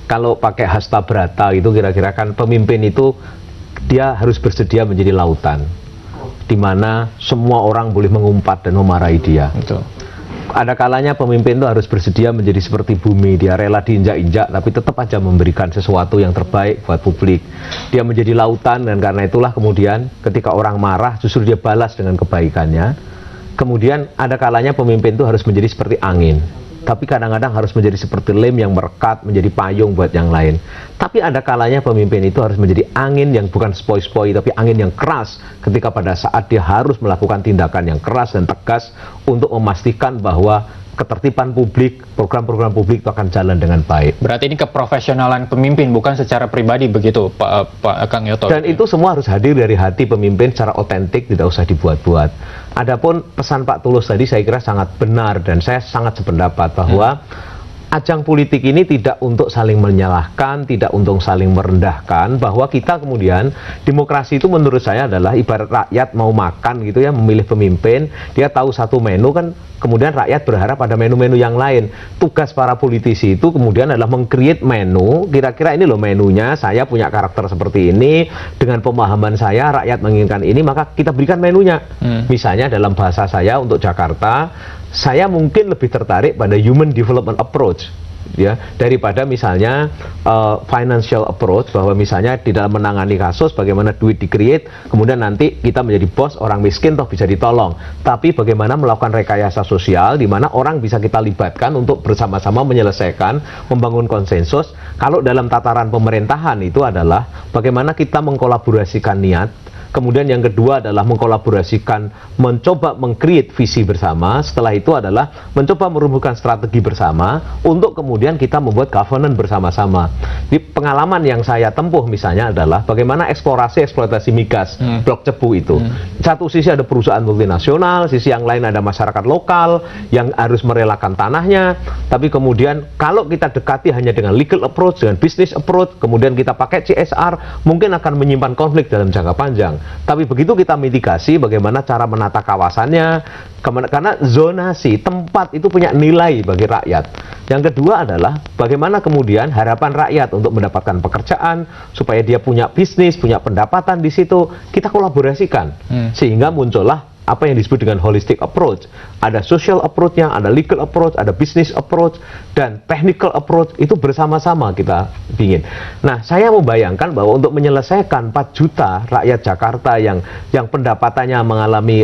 kalau pakai hasta brata itu kira-kira kan pemimpin itu dia harus bersedia menjadi lautan di mana semua orang boleh mengumpat dan memarahi dia. Betul. Ada kalanya pemimpin itu harus bersedia menjadi seperti bumi, dia rela diinjak-injak tapi tetap aja memberikan sesuatu yang terbaik buat publik. Dia menjadi lautan, dan karena itulah kemudian ketika orang marah justru dia balas dengan kebaikannya. Kemudian ada kalanya pemimpin itu harus menjadi seperti angin, tapi kadang-kadang harus menjadi seperti lem yang merekat, menjadi payung buat yang lain. Tapi ada kalanya pemimpin itu harus menjadi angin yang bukan sepoi-sepoi, tapi angin yang keras ketika pada saat dia harus melakukan tindakan yang keras dan tegas untuk memastikan bahwa ketertiban publik, program-program publik itu akan jalan dengan baik. Berarti ini keprofesionalan pemimpin, bukan secara pribadi begitu Pak Kang Yoto? Dan itu semua harus hadir dari hati pemimpin secara otentik, tidak usah dibuat-buat. Adapun pesan Pak Tulus tadi saya kira sangat benar, dan saya sangat sependapat bahwa ajang politik ini tidak untuk saling menyalahkan, tidak untuk saling merendahkan, bahwa kita kemudian demokrasi itu menurut saya adalah ibarat rakyat mau makan gitu ya, memilih pemimpin, dia tahu satu menu kan, kemudian rakyat berharap ada menu-menu yang lain. Tugas para politisi itu kemudian adalah meng-create menu, kira-kira ini loh menunya, saya punya karakter seperti ini, dengan pemahaman saya rakyat menginginkan ini, maka kita berikan menunya. Misalnya dalam bahasa saya untuk Jakarta, saya mungkin lebih tertarik pada human development approach ya, daripada misalnya financial approach, bahwa misalnya di dalam menangani kasus bagaimana duit di-create, kemudian nanti kita menjadi bos, orang miskin toh bisa ditolong, tapi bagaimana melakukan rekayasa sosial di mana orang bisa kita libatkan untuk bersama-sama menyelesaikan, membangun konsensus. Kalau dalam tataran pemerintahan itu adalah bagaimana kita mengkolaborasikan niat. Kemudian yang kedua adalah mengkolaborasikan, mencoba meng-create visi bersama. Setelah itu adalah mencoba merumuskan strategi bersama untuk kemudian kita membuat governance bersama-sama. Di pengalaman yang saya tempuh misalnya adalah bagaimana eksplorasi eksploitasi migas blok Cepu itu. Satu sisi ada perusahaan multinasional, sisi yang lain ada masyarakat lokal yang harus merelakan tanahnya. Tapi kemudian kalau kita dekati hanya dengan legal approach, dengan business approach, kemudian kita pakai CSR, mungkin akan menyimpan konflik dalam jangka panjang. Tapi begitu kita mitigasi, bagaimana cara menata kawasannya, karena zonasi tempat itu punya nilai bagi rakyat. Yang kedua adalah bagaimana kemudian harapan rakyat untuk mendapatkan pekerjaan, supaya dia punya bisnis, punya pendapatan di situ, kita kolaborasikan. Sehingga muncullah apa yang disebut dengan holistic approach. Ada social approach-nya, ada legal approach, ada business approach, dan technical approach, itu bersama-sama kita bikin. Nah, saya membayangkan bahwa untuk menyelesaikan 4 juta rakyat Jakarta yang pendapatannya mengalami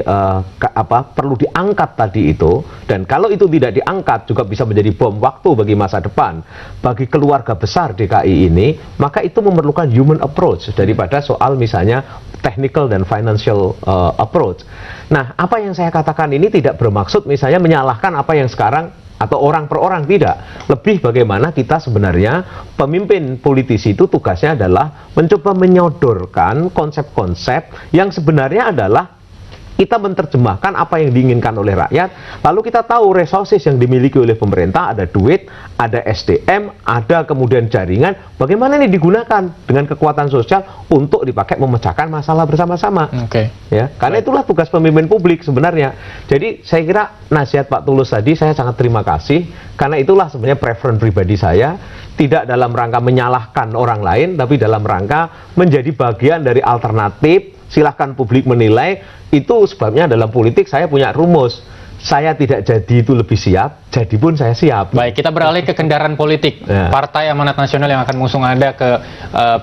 perlu diangkat tadi itu, dan kalau itu tidak diangkat juga bisa menjadi bom waktu bagi masa depan, bagi keluarga besar DKI ini, maka itu memerlukan human approach daripada soal misalnya technical dan financial approach. Nah, apa yang saya katakan ini tidak bermaksud misalnya menyalahkan apa yang sekarang atau orang per orang, tidak. Lebih bagaimana kita sebenarnya pemimpin politisi itu tugasnya adalah mencoba menyodorkan konsep-konsep yang sebenarnya adalah kita menerjemahkan apa yang diinginkan oleh rakyat, lalu kita tahu resources yang dimiliki oleh pemerintah, ada duit, ada SDM, ada kemudian jaringan, bagaimana ini digunakan dengan kekuatan sosial untuk dipakai memecahkan masalah bersama-sama. Ya, karena itulah tugas pemimpin publik sebenarnya. Jadi saya kira nasihat Pak Tulus tadi saya sangat terima kasih, karena itulah sebenarnya preference pribadi saya, tidak dalam rangka menyalahkan orang lain, tapi dalam rangka menjadi bagian dari alternatif. Silahkan publik menilai. Itu sebabnya dalam politik saya punya rumus. saya tidak jadi itu lebih siap, jadi pun saya siap. Baik, kita beralih ke kendaraan politik. Ya. Partai Amanat Nasional yang akan mengusung Anda ke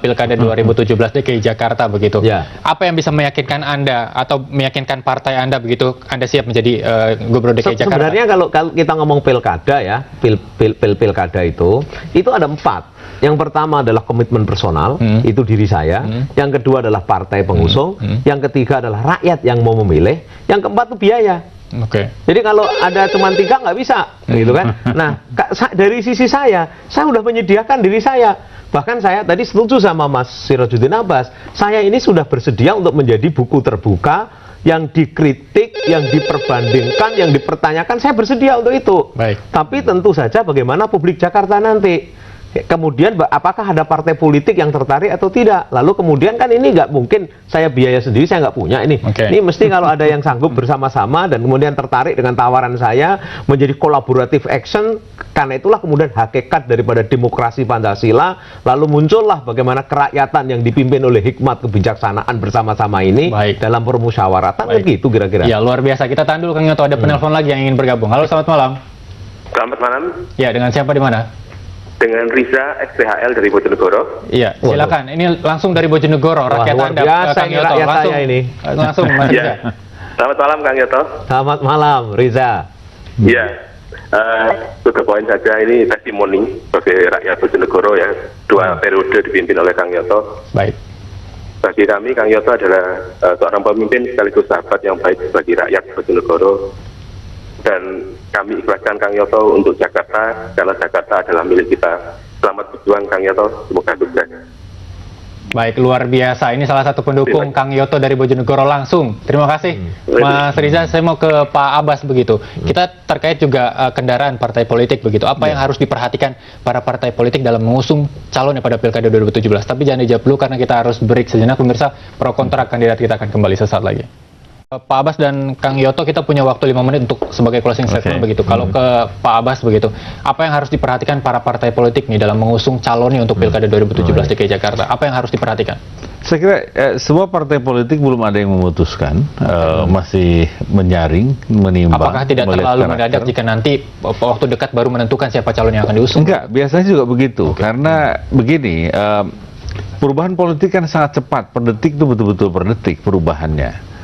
Pilkada 2017 DKI Jakarta begitu. Ya. Apa yang bisa meyakinkan Anda atau meyakinkan partai Anda begitu Anda siap menjadi Gubernur DKI Jakarta? Sebenarnya kalau kita ngomong pilkada ya, pilkada itu ada 4. Yang pertama adalah komitmen personal, itu diri saya. Yang kedua adalah partai pengusung. Yang ketiga adalah rakyat yang mau memilih. Yang keempat itu biaya. Oke. Jadi kalau ada cuma 3 nggak bisa, gitu kan? Nah, dari sisi saya sudah menyediakan diri saya. Bahkan saya tadi setuju sama Mas Sirajuddin Abbas. Saya ini sudah bersedia untuk menjadi buku terbuka yang dikritik, yang diperbandingkan, yang dipertanyakan. Saya bersedia untuk itu. Baik. Tapi tentu saja bagaimana publik Jakarta nanti. Kemudian apakah ada partai politik yang tertarik atau tidak? Lalu kemudian kan ini nggak mungkin saya biaya sendiri, saya nggak punya ini. Oke. Ini mesti kalau ada yang sanggup bersama-sama dan kemudian tertarik dengan tawaran saya menjadi collaborative action. Karena itulah kemudian hakikat daripada demokrasi Pancasila. Lalu muncullah bagaimana kerakyatan yang dipimpin oleh hikmat kebijaksanaan bersama-sama ini. Baik. Dalam permusyawaratan. Begitu kira-kira. Ya, luar biasa. Kita tahan dulu Kang Yoto, ada penelpon lagi yang ingin bergabung. Halo, selamat malam. Selamat malam, Ya, dengan siapa di mana? dengan Riza XPHL dari Bojonegoro. Iya, silakan. Ini langsung dari Bojonegoro, rakyat luar Anda, biasa Kang ini Yoto. rakyat Langsung, saya ini. langsung, Mas Riza. Ya. Selamat malam Kang Yoto. Selamat malam, Riza. Ya, ke poin saja, ini testimoni sebagai rakyat Bojonegoro ya, 2 periode dipimpin oleh Kang Yoto. Baik. Bagi kami, Kang Yoto adalah seorang pemimpin sekaligus sahabat yang baik bagi rakyat Bojonegoro. Dan kami ikhlaskan Kang Yoto untuk Jakarta, karena Jakarta adalah milik kita. Selamat berjuang Kang Yoto, semoga sukses. Baik, luar biasa. Ini salah satu pendukung Kang Yoto dari Bojonegoro langsung. Terima kasih, Mas Riza. Saya mau ke Pak Abbas begitu. Kita terkait juga kendaraan partai politik begitu. Apa yang harus diperhatikan para partai politik dalam mengusung calon pada Pilkada 2017? Tapi jangan dijawab dulu karena kita harus break sejenak. Pemirsa, pro kontra kandidat kita akan kembali sesaat lagi. Pak Abbas dan Kang Yoto, kita punya waktu 5 menit untuk sebagai closing statement begitu. Kalau ke Pak Abbas begitu, apa yang harus diperhatikan para partai politik nih dalam mengusung calonnya untuk Pilkada 2017 DKI Jakarta? Apa yang harus diperhatikan? Saya kira semua partai politik belum ada yang memutuskan, masih menyaring, menimbang. Apakah tidak terlalu mendadak jika nanti waktu dekat baru menentukan siapa calon yang akan diusung? Enggak, biasanya juga begitu. Karena begini, perubahan politik kan sangat cepat, per detik itu betul-betul per detik perubahannya.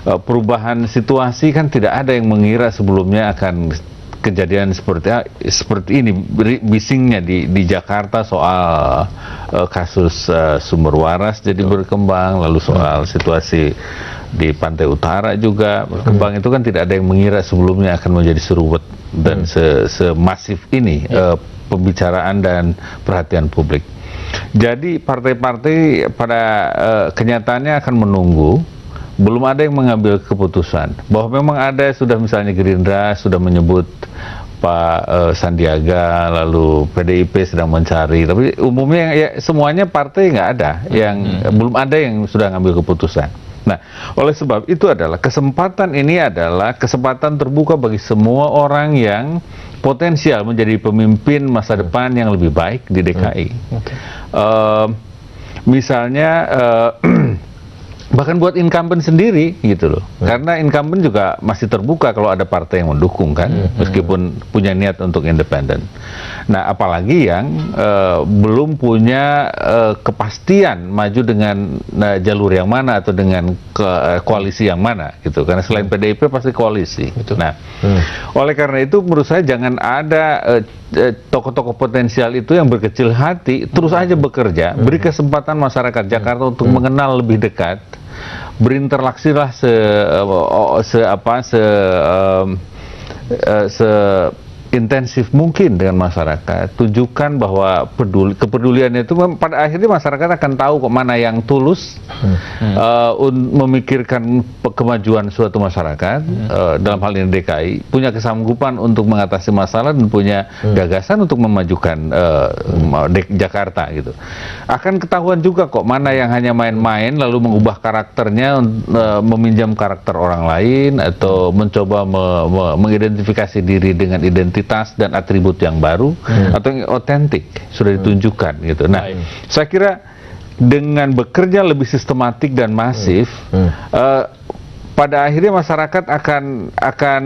Perubahan situasi kan tidak ada yang mengira sebelumnya akan kejadian seperti ini. Bisingnya di Jakarta soal kasus sumber waras jadi berkembang, lalu soal situasi di Pantai Utara juga berkembang. Itu kan tidak ada yang mengira sebelumnya akan menjadi seruwet dan semasif ini pembicaraan dan perhatian publik. Jadi partai-partai pada kenyataannya akan menunggu. Belum ada yang mengambil keputusan bahwa memang ada, sudah misalnya Gerindra sudah menyebut Pak Sandiaga, lalu PDIP sedang mencari, tapi umumnya ya semuanya partai nggak ada yang belum ada yang sudah ngambil keputusan. Nah, oleh sebab itu adalah kesempatan ini adalah kesempatan terbuka bagi semua orang yang potensial menjadi pemimpin masa depan yang lebih baik di DKI. Misalnya bahkan buat incumbent sendiri gitu loh, karena incumbent juga masih terbuka kalau ada partai yang mendukung kan, meskipun punya niat untuk independen. Nah, apalagi yang belum punya kepastian maju dengan jalur yang mana atau dengan koalisi yang mana gitu, karena selain PDIP pasti koalisi. Nah, oleh karena itu menurut saya jangan ada tokoh-tokoh potensial itu yang berkecil hati, terus aja bekerja, beri kesempatan masyarakat Jakarta untuk mengenal lebih dekat, berinteraksilah intensif mungkin dengan masyarakat, tunjukkan bahwa kepeduliannya itu pada akhirnya masyarakat akan tahu kok mana yang tulus memikirkan kemajuan suatu masyarakat, dalam hal ini DKI, punya kesanggupan untuk mengatasi masalah dan punya gagasan untuk memajukan Jakarta gitu. Akan ketahuan juga kok mana yang hanya main-main lalu mengubah karakternya, meminjam karakter orang lain atau mencoba mengidentifikasi diri dengan identitas dan atribut yang baru atau yang otentik sudah ditunjukkan gitu. Nah, saya kira dengan bekerja lebih sistematik dan masif, pada akhirnya masyarakat akan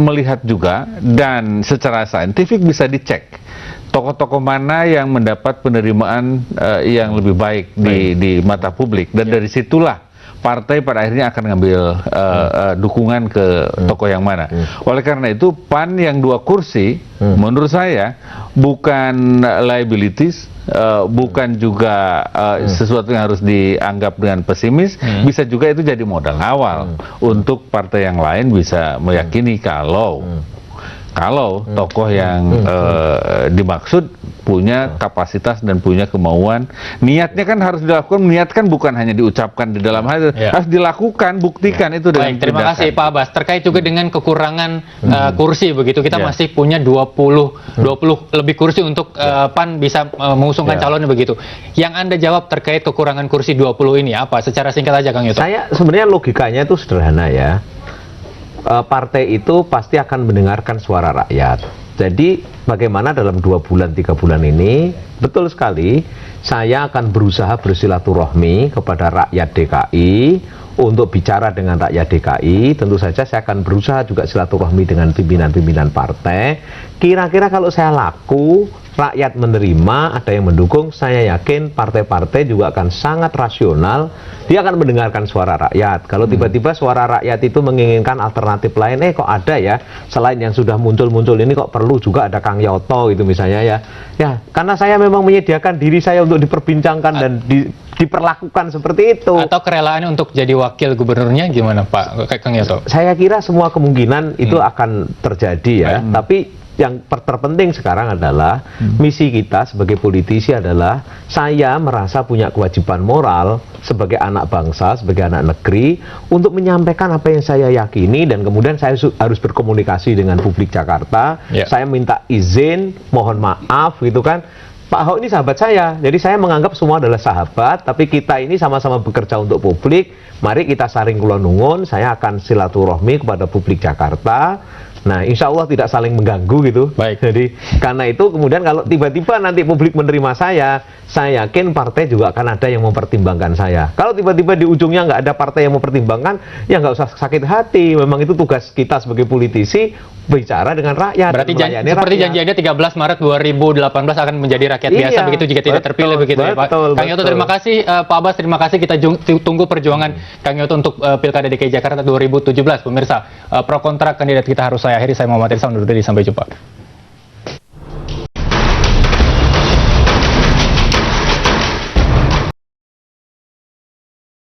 melihat juga, dan secara saintifik bisa dicek tokoh-tokoh mana yang mendapat penerimaan yang lebih baik di mata publik, dan dari situlah partai pada akhirnya akan ngambil dukungan ke tokoh yang mana. Oleh karena itu PAN yang 2 kursi menurut saya bukan liabilities, bukan juga sesuatu yang harus dianggap dengan pesimis, bisa juga itu jadi modal awal untuk partai yang lain bisa meyakini kalau tokoh yang dimaksud punya kapasitas dan punya kemauan. Niatnya kan harus dilakukan, niat kan bukan hanya diucapkan di dalam hati, harus dilakukan, buktikan itu dengan Baik, terima kasih Pak Abbas. Terkait juga dengan kekurangan kursi begitu, kita masih punya 20 lebih kursi untuk PAN bisa mengusungkan calonnya begitu. Yang Anda jawab terkait kekurangan kursi 20 ini apa? Secara singkat aja Kang Yoto. Saya sebenarnya logikanya itu sederhana ya. Partai itu pasti akan mendengarkan suara rakyat. Jadi bagaimana dalam 2 bulan 3 bulan ini, betul sekali saya akan berusaha bersilaturahmi kepada rakyat DKI untuk bicara dengan rakyat DKI. Tentu saja saya akan berusaha juga silaturahmi dengan pimpinan-pimpinan partai. Kira-kira kalau saya laku, rakyat menerima, ada yang mendukung, saya yakin partai-partai juga akan sangat rasional. Dia akan mendengarkan suara rakyat. Kalau tiba-tiba suara rakyat itu menginginkan alternatif lain, kok ada ya, selain yang sudah muncul-muncul ini kok perlu juga ada Kang Yoto gitu misalnya ya. Ya, karena saya memang menyediakan diri saya untuk diperbincangkan dan diperlakukan seperti itu. Atau kerelaannya untuk jadi wakil gubernurnya gimana Pak Kang Yoto? Saya kira semua kemungkinan itu akan terjadi ya, tapi yang terpenting sekarang adalah misi kita sebagai politisi adalah saya merasa punya kewajiban moral sebagai anak bangsa, sebagai anak negeri untuk menyampaikan apa yang saya yakini, dan kemudian saya harus berkomunikasi dengan publik Jakarta. Saya minta izin, mohon maaf gitu kan. Pak Ahok ini sahabat saya, jadi saya menganggap semua adalah sahabat, tapi kita ini sama-sama bekerja untuk publik. Mari kita saring kula nungun, saya akan silaturahmi kepada publik Jakarta. Nah, insya Allah tidak saling mengganggu gitu. Baik. Jadi karena itu kemudian kalau tiba-tiba nanti publik menerima saya yakin partai juga akan ada yang mempertimbangkan saya. Kalau tiba-tiba di ujungnya nggak ada partai yang mempertimbangkan, ya nggak usah sakit hati. Memang itu tugas kita sebagai politisi, bicara dengan rakyat. Berarti seperti janjiannya 13 Maret 2018 akan menjadi rakyat biasa begitu jika tidak terpilih begitu ya Pak. Kang Yoto terima kasih, Pak Abbas terima kasih, kita tunggu perjuangan Kang Yoto untuk Pilkada DKI Jakarta 2017 pemirsa. Pro kontra kandidat kita harus saya akhiri, saya Muhammad Irsa undur diri, sampai jumpa.